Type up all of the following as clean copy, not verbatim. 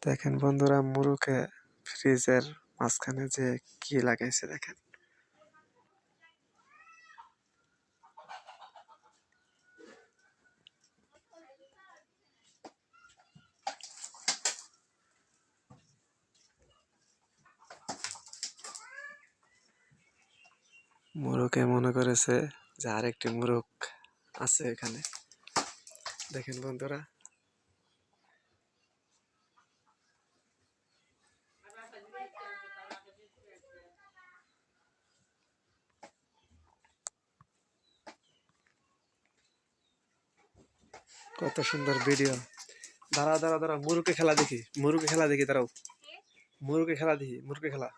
দেখেন বন্ধুরা, মুরুকে ফ্রিজের মাঝখানে যে কি লাগাইছে দেখেন। মুরুকে মনে করেছে যে আরেকটি মুরুক আছে এখানে। দেখেন বন্ধুরা, কত সুন্দর ভিডিও। দাঁড়া দাঁড়া দাঁড়া, মুরুকে খেলা দেখি, মুরুকে খেলা দেখি, দাঁড়াও, মুরুকে খেলা দেখি, মুরুকে খেলা।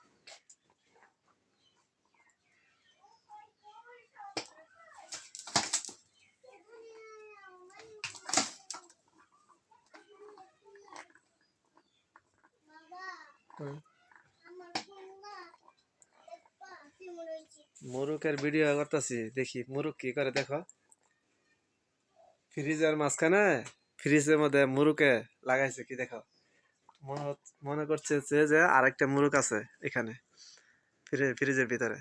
মুরুকের ভিডিও করতেছি, দেখি মুরুক কি করে। দেখো, ফ্রিজের মাঝখানে, ফ্রিজের মধ্যে মুরুকে লাগাইছে কি দেখো। মনে করছে যে আরেকটা মুরুক আছে এখানে ফ্রিজের ভিতরে।